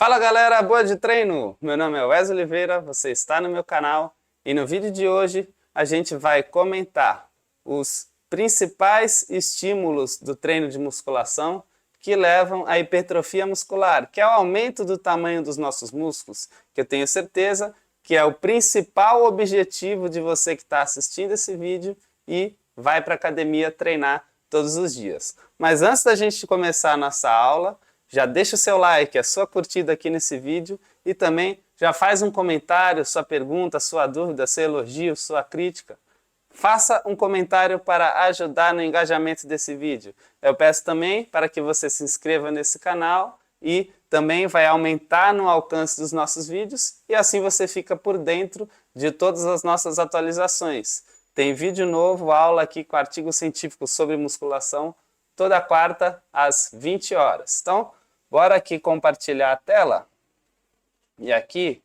Fala galera, boa de treino! Meu nome é Wesley Oliveira, você está no meu canal e no vídeo de hoje a gente vai comentar os principais estímulos do treino de musculação que levam à hipertrofia muscular, que é o aumento do tamanho dos nossos músculos, que eu tenho certeza que é o principal objetivo de você que está assistindo esse vídeo e vai para a academia treinar todos os dias. Mas antes da gente começar a nossa aula, já deixa o seu like, a sua curtida aqui nesse vídeo e também já faz um comentário, sua pergunta, sua dúvida, seu elogio, sua crítica. Faça um comentário para ajudar no engajamento desse vídeo. Eu peço também para que você se inscreva nesse canal e também vai aumentar no alcance dos nossos vídeos e assim você fica por dentro de todas as nossas atualizações. Tem vídeo novo, aula aqui com artigo científico sobre musculação, toda quarta às 20 horas. Então, bora aqui compartilhar a tela. E aqui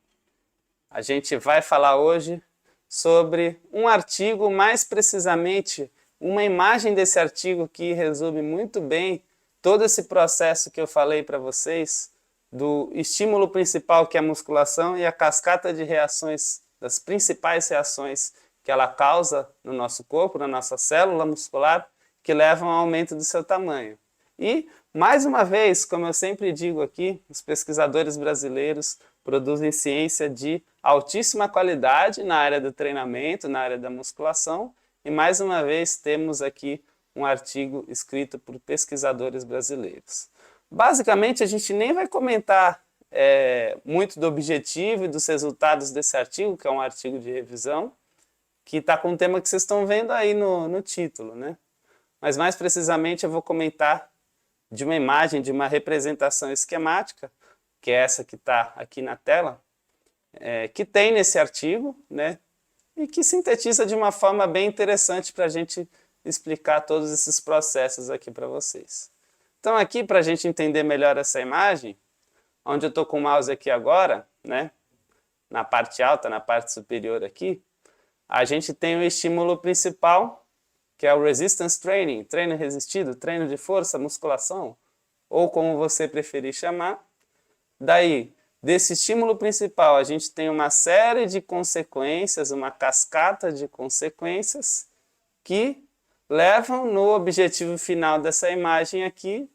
a gente vai falar hoje sobre um artigo, mais precisamente uma imagem desse artigo que resume muito bem todo esse processo que eu falei para vocês, do estímulo principal que é a musculação e a cascata de reações, das principais reações que ela causa no nosso corpo, na nossa célula muscular, que levam ao aumento do seu tamanho. E, mais uma vez, como eu sempre digo aqui, os pesquisadores brasileiros produzem ciência de altíssima qualidade na área do treinamento, na área da musculação, e mais uma vez temos aqui um artigo escrito por pesquisadores brasileiros. Basicamente, a gente nem vai comentar muito do objetivo e dos resultados desse artigo, que é um artigo de revisão, que está com o tema que vocês estão vendo aí no título, né? Mas mais precisamente eu vou comentar de uma imagem, de uma representação esquemática, que é essa que está aqui na tela, que tem nesse artigo, né? E que sintetiza de uma forma bem interessante para a gente explicar todos esses processos aqui para vocês. Então aqui, para a gente entender melhor essa imagem, onde eu estou com o mouse aqui agora, né? Na parte alta, na parte superior aqui, a gente tem o estímulo principal, que é o resistance training, treino resistido, treino de força, musculação, ou como você preferir chamar. Daí, desse estímulo principal, a gente tem uma série de consequências, uma cascata de consequências que levam no objetivo final dessa imagem aqui,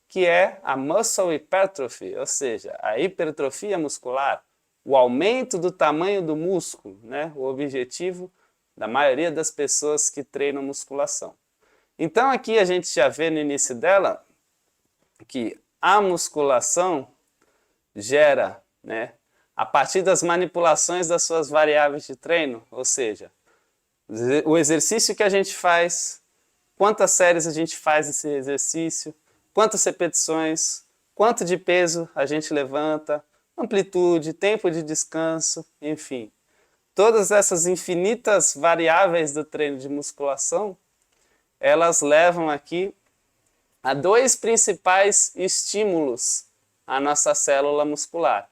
que é a muscle hypertrophy, ou seja, a hipertrofia muscular, o aumento do tamanho do músculo, né? O objetivo da maioria das pessoas que treinam musculação. Então aqui a gente já vê no início dela que a musculação gera, né, a partir das manipulações das suas variáveis de treino, ou seja, o exercício que a gente faz, quantas séries a gente faz nesse exercício, quantas repetições, quanto de peso a gente levanta, amplitude, tempo de descanso, enfim. Todas essas infinitas variáveis do treino de musculação, elas levam aqui a dois principais estímulos à nossa célula muscular.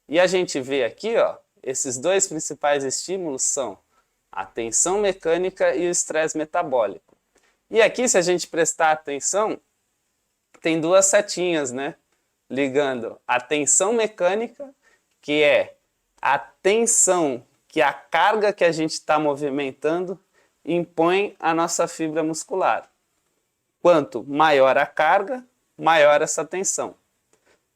E a gente vê aqui, ó, esses dois principais estímulos são a tensão mecânica e o estresse metabólico. E aqui, se a gente prestar atenção, tem duas setinhas, né? Ligando a tensão mecânica, que é a tensão que a carga que a gente está movimentando impõe à nossa fibra muscular. Quanto maior a carga, maior essa tensão.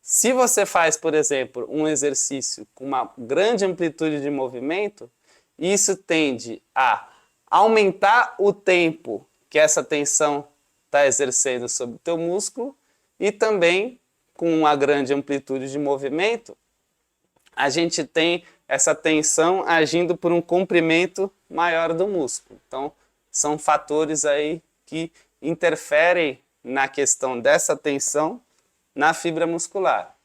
Se você faz, por exemplo, um exercício com uma grande amplitude de movimento, isso tende a aumentar o tempo que essa tensão está exercendo sobre o teu músculo e também, com uma grande amplitude de movimento, a gente tem essa tensão agindo por um comprimento maior do músculo. Então, são fatores aí que interferem na questão dessa tensão na fibra muscular.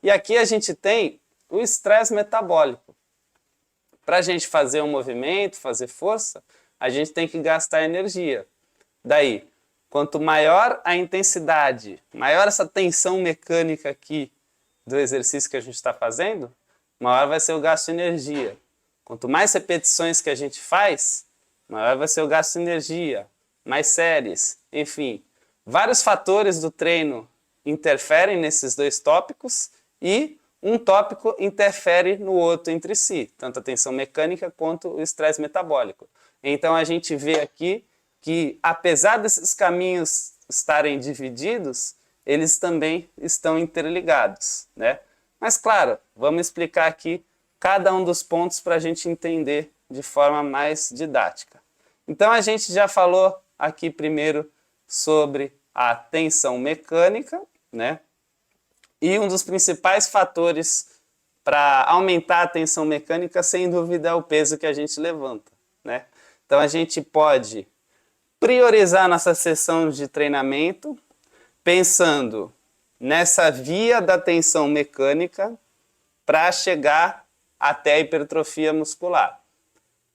E aqui a gente tem o estresse metabólico. Para a gente fazer um movimento, fazer força, a gente tem que gastar energia. Daí, quanto maior a intensidade, maior essa tensão mecânica aqui do exercício que a gente está fazendo, maior vai ser o gasto de energia. Quanto mais repetições que a gente faz, maior vai ser o gasto de energia, mais séries, enfim. Vários fatores do treino interferem nesses dois tópicos e um tópico interfere no outro entre si, tanto a tensão mecânica quanto o estresse metabólico. Então a gente vê aqui que, apesar desses caminhos estarem divididos, eles também estão interligados, né? Mas claro, vamos explicar aqui cada um dos pontos para a gente entender de forma mais didática. Então a gente já falou aqui primeiro sobre a tensão mecânica, né? E um dos principais fatores para aumentar a tensão mecânica, sem dúvida, é o peso que a gente levanta, né? Então a gente pode priorizar nossa sessão de treinamento pensando nessa via da tensão mecânica para chegar até a hipertrofia muscular.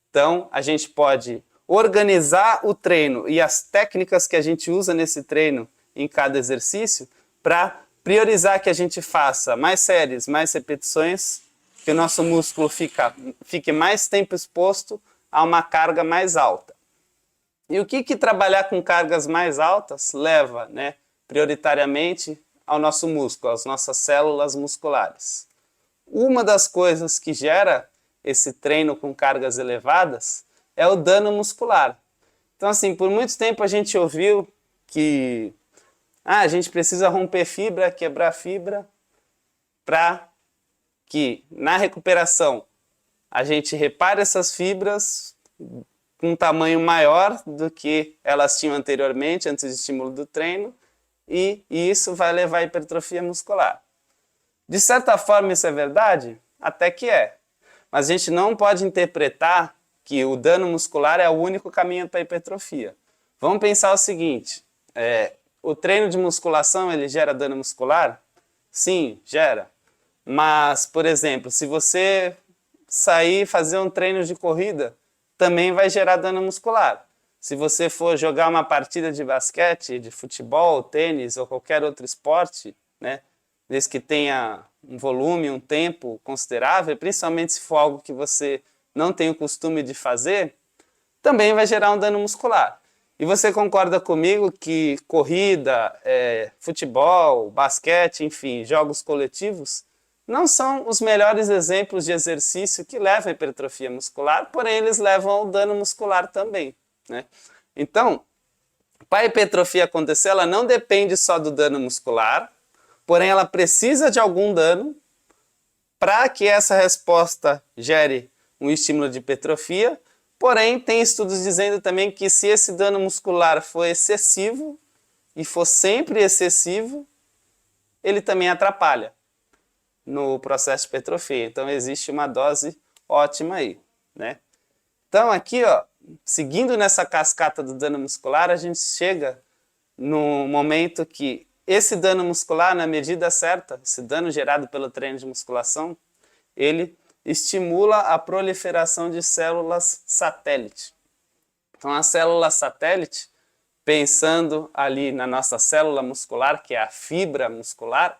Então a gente pode organizar o treino e as técnicas que a gente usa nesse treino em cada exercício para priorizar que a gente faça mais séries, mais repetições, que o nosso músculo fique mais tempo exposto a uma carga mais alta. E o que trabalhar com cargas mais altas leva, né, prioritariamente ao nosso músculo, às nossas células musculares? Uma das coisas que gera esse treino com cargas elevadas é o dano muscular. Então, assim, por muito tempo a gente ouviu que a gente precisa romper fibra, quebrar fibra, para que na recuperação a gente repare essas fibras com um tamanho maior do que elas tinham anteriormente, antes do estímulo do treino, e isso vai levar à hipertrofia muscular. De certa forma isso é verdade? Até que é. Mas a gente não pode interpretar que o dano muscular é o único caminho para a hipertrofia. Vamos pensar o seguinte, o treino de musculação, ele gera dano muscular? Sim, gera. Mas, por exemplo, se você sair e fazer um treino de corrida, também vai gerar dano muscular. Se você for jogar uma partida de basquete, de futebol, tênis ou qualquer outro esporte, né, desde que tenha um volume, um tempo considerável, principalmente se for algo que você não tem o costume de fazer, também vai gerar um dano muscular. E você concorda comigo que corrida, futebol, basquete, enfim, jogos coletivos, não são os melhores exemplos de exercício que levam à hipertrofia muscular, porém eles levam ao dano muscular também, né? Então, para a hipertrofia acontecer, ela não depende só do dano muscular, porém ela precisa de algum dano para que essa resposta gere um estímulo de hipertrofia. Porém, tem estudos dizendo também que se esse dano muscular for excessivo, e for sempre excessivo, ele também atrapalha no processo de hipertrofia. Então, existe uma dose ótima aí, né? Então, aqui, ó, seguindo nessa cascata do dano muscular, a gente chega no momento que esse dano muscular, na medida certa, esse dano gerado pelo treino de musculação, ele estimula a proliferação de células satélite. Então, a célula satélite, pensando ali na nossa célula muscular, que é a fibra muscular,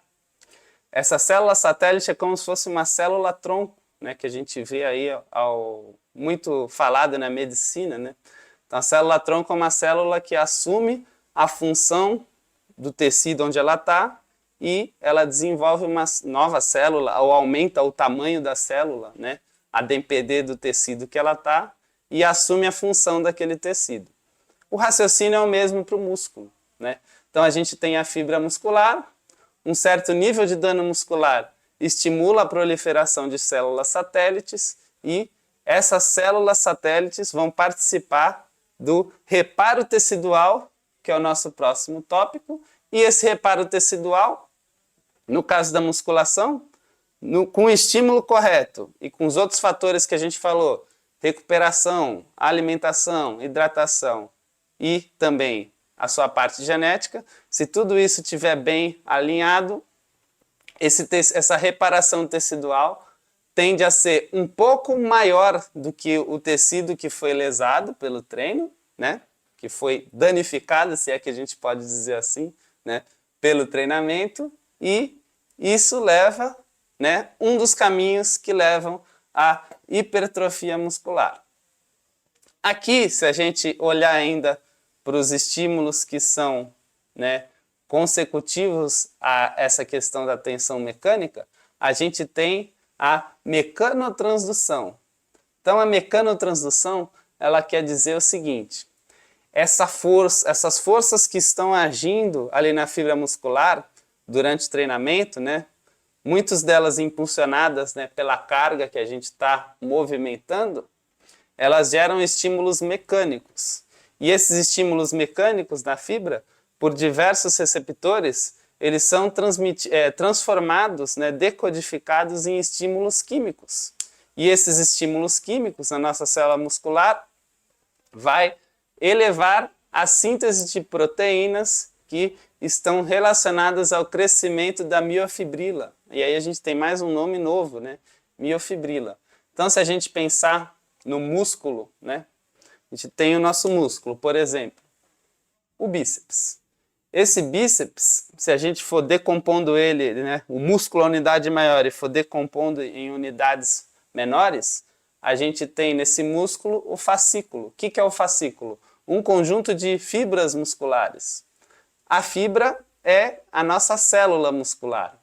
essa célula satélite é como se fosse uma célula tronco, né, que a gente vê aí muito falado na medicina, né? Então, a célula tronco é uma célula que assume a função do tecido onde ela está e ela desenvolve uma nova célula ou aumenta o tamanho da célula, né, a depender do tecido que ela está, e assume a função daquele tecido. O raciocínio é o mesmo para o músculo, né? Então a gente tem a fibra muscular, um certo nível de dano muscular estimula a proliferação de células satélites e essas células satélites vão participar do reparo tecidual, que é o nosso próximo tópico, e esse reparo tecidual, no caso da musculação, com o estímulo correto e com os outros fatores que a gente falou, recuperação, alimentação, hidratação e também a sua parte genética, se tudo isso estiver bem alinhado, essa reparação tecidual tende a ser um pouco maior do que o tecido que foi lesado pelo treino, né? Que foi danificado, se é que a gente pode dizer assim, né? Pelo treinamento, e isso leva, né, um dos caminhos que levam à hipertrofia muscular. Aqui, se a gente olhar ainda para os estímulos que são, né, consecutivos a essa questão da tensão mecânica, a gente tem a mecanotransdução. Então, a mecanotransdução, ela quer dizer o seguinte: essas forças que estão agindo ali na fibra muscular durante o treinamento, né, muitas delas impulsionadas, né, pela carga que a gente está movimentando, elas geram estímulos mecânicos. E esses estímulos mecânicos na fibra, por diversos receptores, eles são transformados, né, decodificados em estímulos químicos. E esses estímulos químicos na nossa célula muscular vai elevar a síntese de proteínas que estão relacionadas ao crescimento da miofibrila. E aí a gente tem mais um nome novo, né? Miofibrila. Então, se a gente pensar no músculo, né? A gente tem o nosso músculo, por exemplo, o bíceps. Esse bíceps, se a gente for decompondo ele, né, o músculo a unidade maior e for decompondo em unidades menores, a gente tem nesse músculo o fascículo. O que é o fascículo? Um conjunto de fibras musculares. A fibra é a nossa célula muscular.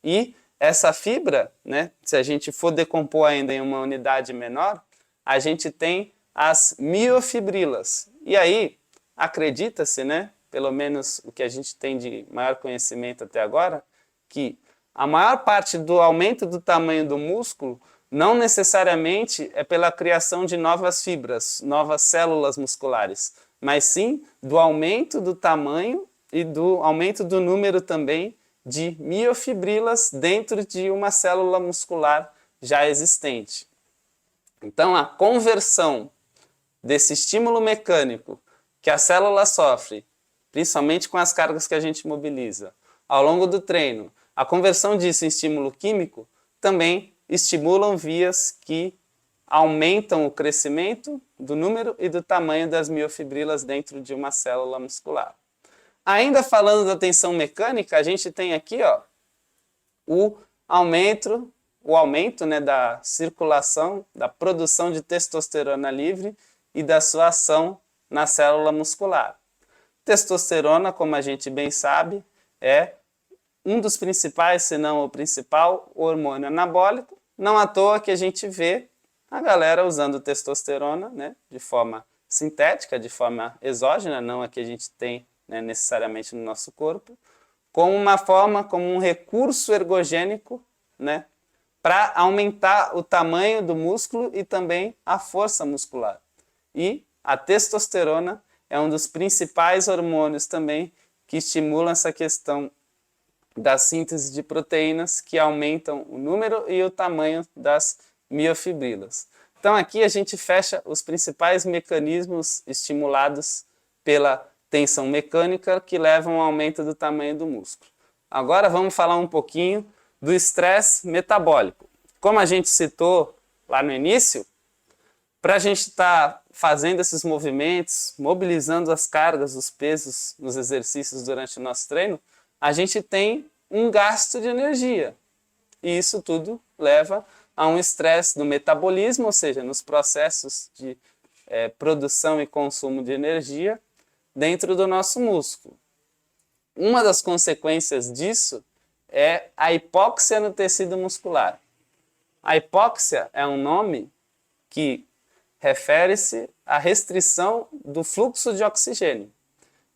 E essa fibra, né, se a gente for decompor ainda em uma unidade menor, a gente tem as miofibrilas. E aí, acredita-se, né, pelo menos o que a gente tem de maior conhecimento até agora, que a maior parte do aumento do tamanho do músculo não necessariamente é pela criação de novas fibras, novas células musculares, mas sim do aumento do tamanho e do aumento do número também de miofibrilas dentro de uma célula muscular já existente. Então, a conversão desse estímulo mecânico que a célula sofre, principalmente com as cargas que a gente mobiliza, ao longo do treino, a conversão disso em estímulo químico também estimulam vias que aumentam o crescimento do número e do tamanho das miofibrilas dentro de uma célula muscular. Ainda falando da tensão mecânica, a gente tem aqui, ó, o aumento, né, da circulação, da produção de testosterona livre e da sua ação na célula muscular. Testosterona, como a gente bem sabe, é um dos principais, se não o principal, hormônio anabólico. Não à toa que a gente vê a galera usando testosterona, né, de forma sintética, de forma exógena, não a que a gente tem, né, necessariamente no nosso corpo, como uma forma, como um recurso ergogênico, né, para aumentar o tamanho do músculo e também a força muscular. E a testosterona é um dos principais hormônios também que estimulam essa questão da síntese de proteínas que aumentam o número e o tamanho das miofibrilas. Então aqui a gente fecha os principais mecanismos estimulados pela tensão mecânica que levam ao aumento do tamanho do músculo. Agora vamos falar um pouquinho do estresse metabólico. Como a gente citou lá no início, para a gente estar fazendo esses movimentos, mobilizando as cargas, os pesos nos exercícios durante o nosso treino, a gente tem um gasto de energia. E isso tudo leva a um estresse no metabolismo, ou seja, nos processos de produção e consumo de energia dentro do nosso músculo. Uma das consequências disso é a hipóxia no tecido muscular. A hipóxia é um nome que refere-se à restrição do fluxo de oxigênio.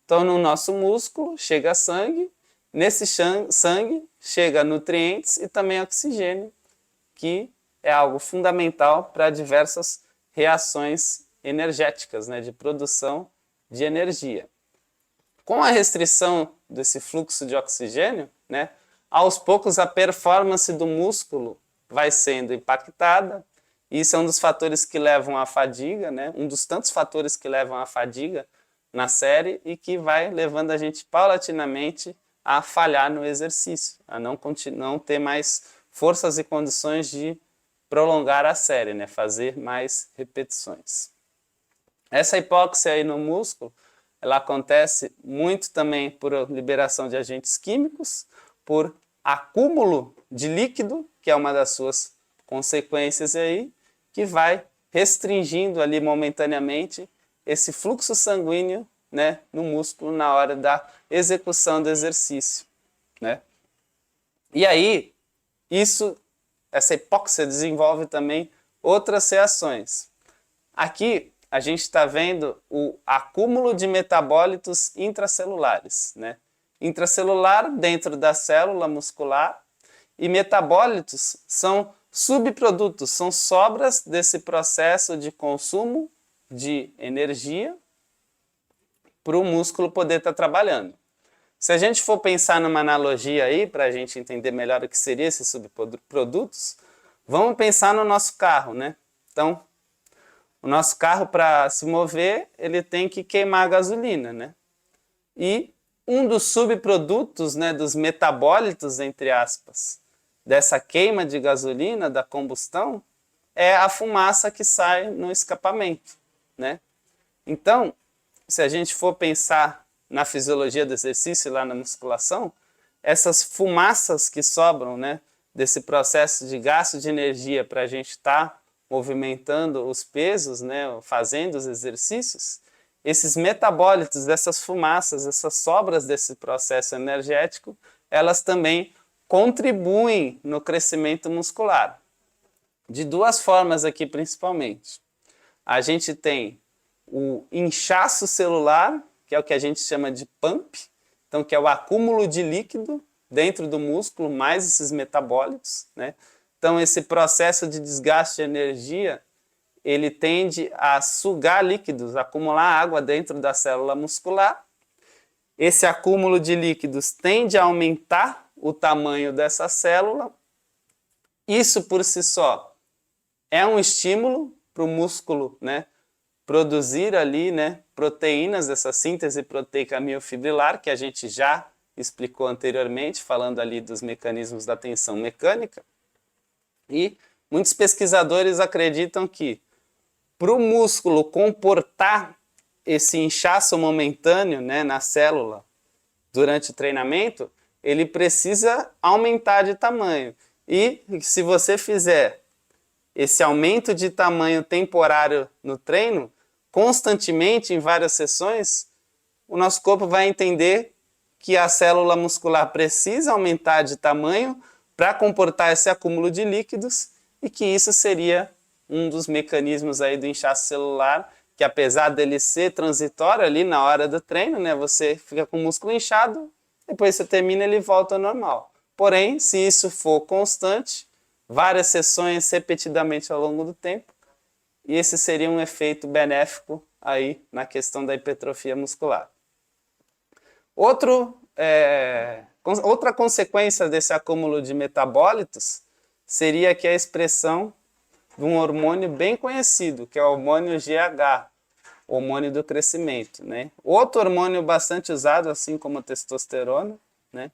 Então, no nosso músculo chega sangue, nesse sangue chega nutrientes e também oxigênio, que é algo fundamental para diversas reações energéticas, né, de produção de energia. Com a restrição desse fluxo de oxigênio, né, aos poucos a performance do músculo vai sendo impactada. Isso é um dos fatores que levam à fadiga, né? Um dos tantos fatores que levam à fadiga na série e que vai levando a gente paulatinamente a falhar no exercício, a não ter mais forças e condições de prolongar a série, né? Fazer mais repetições. Essa hipóxia aí no músculo, ela acontece muito também por liberação de agentes químicos, por acúmulo de líquido, que é uma das suas consequências aí, que vai restringindo ali momentaneamente esse fluxo sanguíneo, né, no músculo na hora da execução do exercício, né? E aí, essa hipóxia desenvolve também outras reações. Aqui a gente está vendo o acúmulo de metabólitos intracelulares, né? Intracelular dentro da célula muscular, e metabólitos são subprodutos, são sobras desse processo de consumo de energia para o músculo poder estar trabalhando. Se a gente for pensar numa analogia aí, para a gente entender melhor o que seriam esses subprodutos, vamos pensar no nosso carro, né? Então, o nosso carro, para se mover, ele tem que queimar gasolina, né? E um dos subprodutos, né, dos metabólitos, entre aspas, dessa queima de gasolina, da combustão, é a fumaça que sai no escapamento, né? Então, se a gente for pensar na fisiologia do exercício, lá na musculação, essas fumaças que sobram, né, desse processo de gasto de energia para a gente estar movimentando os pesos, né, fazendo os exercícios, esses metabólitos dessas fumaças, essas sobras desse processo energético, elas também contribuem no crescimento muscular. De duas formas aqui principalmente. A gente tem o inchaço celular, que é o que a gente chama de pump, então que é o acúmulo de líquido dentro do músculo, mais esses metabólitos, né? Então esse processo de desgaste de energia, ele tende a sugar líquidos, acumular água dentro da célula muscular. Esse acúmulo de líquidos tende a aumentar o tamanho dessa célula. Isso por si só é um estímulo para o músculo, né, produzir ali, né, proteínas, essa síntese proteica miofibrilar, que a gente já explicou anteriormente, falando ali dos mecanismos da tensão mecânica. E muitos pesquisadores acreditam que para o músculo comportar esse inchaço momentâneo, né, na célula durante o treinamento, ele precisa aumentar de tamanho. E se você fizer esse aumento de tamanho temporário no treino, constantemente, em várias sessões, o nosso corpo vai entender que a célula muscular precisa aumentar de tamanho para comportar esse acúmulo de líquidos, e que isso seria um dos mecanismos aí do inchaço celular, que apesar dele ser transitório ali na hora do treino, né, você fica com o músculo inchado, depois você termina, ele volta ao normal. Porém, se isso for constante, várias sessões repetidamente ao longo do tempo, e esse seria um efeito benéfico aí na questão da hipertrofia muscular. Outra consequência desse acúmulo de metabólitos seria aqui a expressão de um hormônio bem conhecido, que é o hormônio GH, o hormônio do crescimento, né? Outro hormônio bastante usado, assim como a testosterona, né,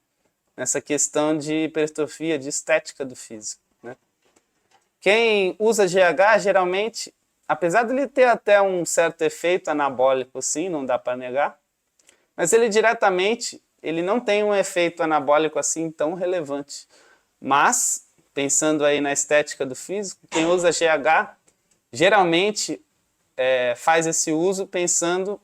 nessa questão de hipertrofia, de estética do físico, né? Quem usa GH, geralmente, apesar de ele ter até um certo efeito anabólico, sim, não dá para negar, mas ele diretamente, ele não tem um efeito anabólico assim tão relevante. Mas, pensando aí na estética do físico, quem usa GH, geralmente faz esse uso pensando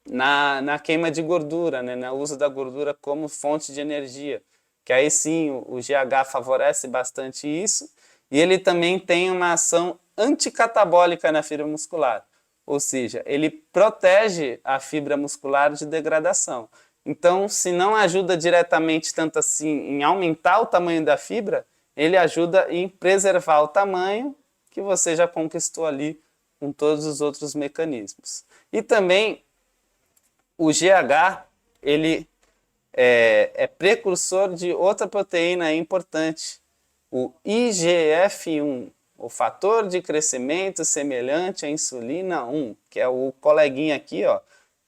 na queima de gordura, né, no uso da gordura como fonte de energia, que aí sim o GH favorece bastante isso, e ele também tem uma ação anticatabólica na fibra muscular, ou seja, ele protege a fibra muscular de degradação. Então, se não ajuda diretamente tanto assim em aumentar o tamanho da fibra, ele ajuda em preservar o tamanho que você já conquistou ali com todos os outros mecanismos. E também o GH, ele é precursor de outra proteína importante, o IGF-1, o fator de crescimento semelhante à insulina 1, que é o coleguinha aqui, ó,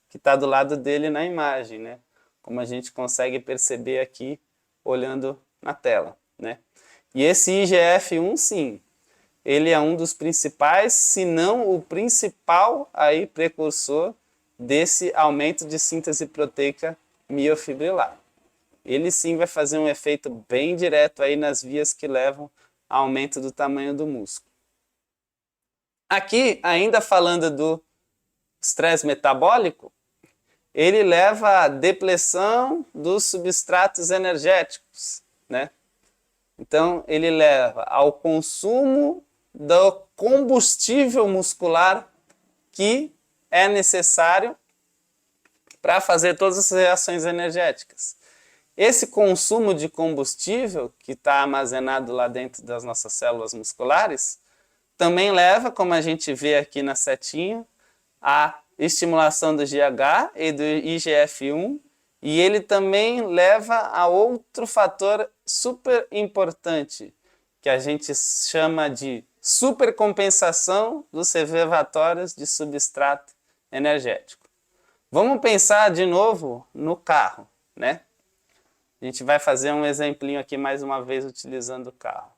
que está do lado dele na imagem, né? Como a gente consegue perceber aqui olhando na tela, né? E esse IGF-1, sim, ele é um dos principais, se não o principal aí precursor desse aumento de síntese proteica miofibrilar. Ele sim vai fazer um efeito bem direto aí nas vias que levam ao aumento do tamanho do músculo. Aqui, ainda falando do estresse metabólico, ele leva à depleção dos substratos energéticos, né? Então, ele leva ao consumo do combustível muscular que é necessário para fazer todas as reações energéticas. Esse consumo de combustível que está armazenado lá dentro das nossas células musculares também leva, como a gente vê aqui na setinha, a estimulação do GH e do IGF-1, e ele também leva a outro fator super importante, que a gente chama de supercompensação dos reservatórios de substrato energético. Vamos pensar de novo no carro, né? A gente vai fazer um exemplinho aqui mais uma vez utilizando o carro.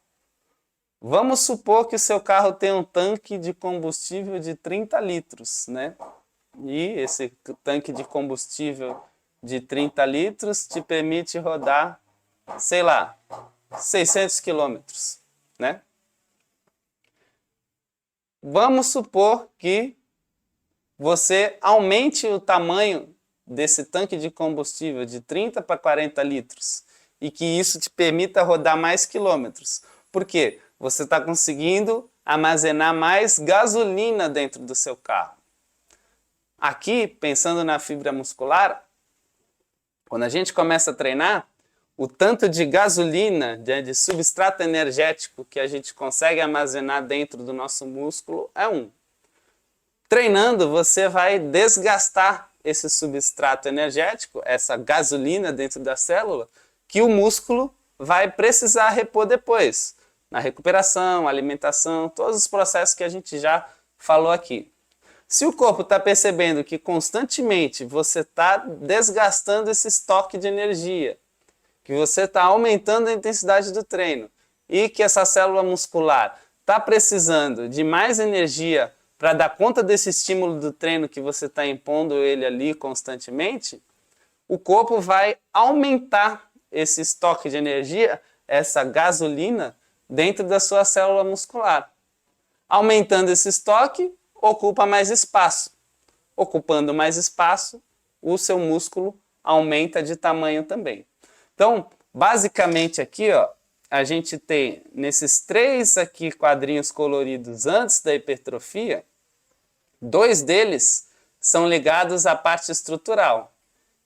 Vamos supor que o seu carro tem um tanque de combustível de 30 litros, né? E esse tanque de combustível de 30 litros te permite rodar, sei lá, 600 quilômetros, né? Vamos supor que você aumente o tamanho desse tanque de combustível de 30 para 40 litros e que isso te permita rodar mais quilômetros. Por quê? Você está conseguindo armazenar mais gasolina dentro do seu carro. Aqui, pensando na fibra muscular, quando a gente começa a treinar, o tanto de gasolina, de substrato energético que a gente consegue armazenar dentro do nosso músculo é 1. Treinando, você vai desgastar esse substrato energético, essa gasolina dentro da célula, que o músculo vai precisar repor depois, na recuperação, alimentação, todos os processos que a gente já falou aqui. Se o corpo está percebendo que constantemente você está desgastando esse estoque de energia, que você está aumentando a intensidade do treino e que essa célula muscular está precisando de mais energia para dar conta desse estímulo do treino que você está impondo ele ali constantemente, o corpo vai aumentar esse estoque de energia, essa gasolina, dentro da sua célula muscular. Aumentando esse estoque, ocupa mais espaço. Ocupando mais espaço, o seu músculo aumenta de tamanho também. Então, basicamente aqui, ó, a gente tem nesses 3 aqui quadrinhos coloridos antes da hipertrofia, 2 deles são ligados à parte estrutural,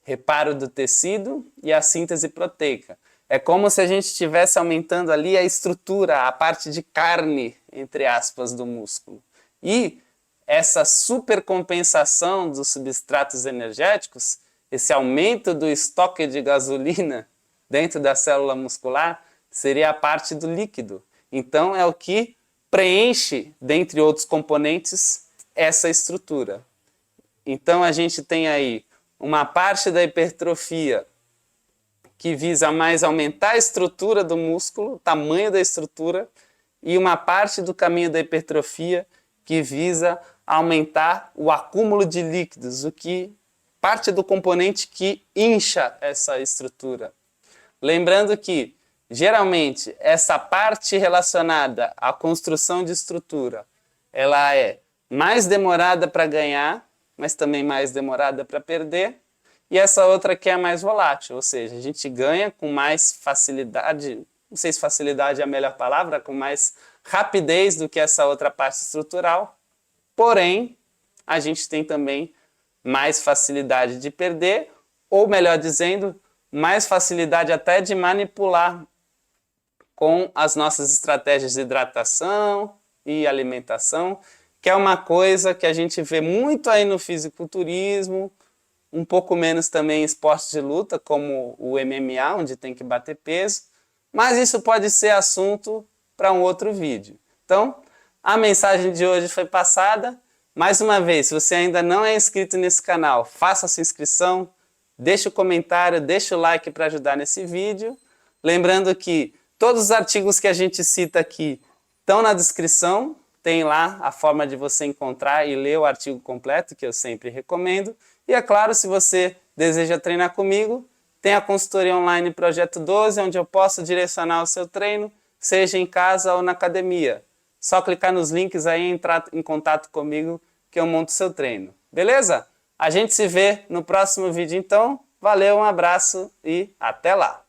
reparo do tecido e a síntese proteica. É como se a gente estivesse aumentando ali a estrutura, a parte de carne, entre aspas, do músculo. E essa supercompensação dos substratos energéticos, esse aumento do estoque de gasolina dentro da célula muscular, seria a parte do líquido. Então é o que preenche, dentre outros componentes, essa estrutura. Então a gente tem aí uma parte da hipertrofia que visa mais aumentar a estrutura do músculo, o tamanho da estrutura, e uma parte do caminho da hipertrofia que visa aumentar o acúmulo de líquidos, o que parte do componente que incha essa estrutura. Lembrando que, geralmente, essa parte relacionada à construção de estrutura, ela é mais demorada para ganhar, mas também mais demorada para perder, e essa outra aqui é mais volátil, ou seja, a gente ganha com mais facilidade, não sei se facilidade é a melhor palavra, com mais rapidez do que essa outra parte estrutural, porém, a gente tem também mais facilidade de perder, ou melhor dizendo, mais facilidade até de manipular com as nossas estratégias de hidratação e alimentação, que é uma coisa que a gente vê muito aí no fisiculturismo, um pouco menos também em esportes de luta, como o MMA, onde tem que bater peso, mas isso pode ser assunto para um outro vídeo. Então, a mensagem de hoje foi passada. Mais uma vez, se você ainda não é inscrito nesse canal, faça a sua inscrição, deixe o comentário, deixe o like para ajudar nesse vídeo. Lembrando que todos os artigos que a gente cita aqui estão na descrição, tem lá a forma de você encontrar e ler o artigo completo, que eu sempre recomendo. E é claro, se você deseja treinar comigo, tem a consultoria online Projeto 12, onde eu posso direcionar o seu treino, seja em casa ou na academia. Só clicar nos links aí e entrar em contato comigo que eu monto o seu treino. Beleza? A gente se vê no próximo vídeo então. Valeu, um abraço e até lá!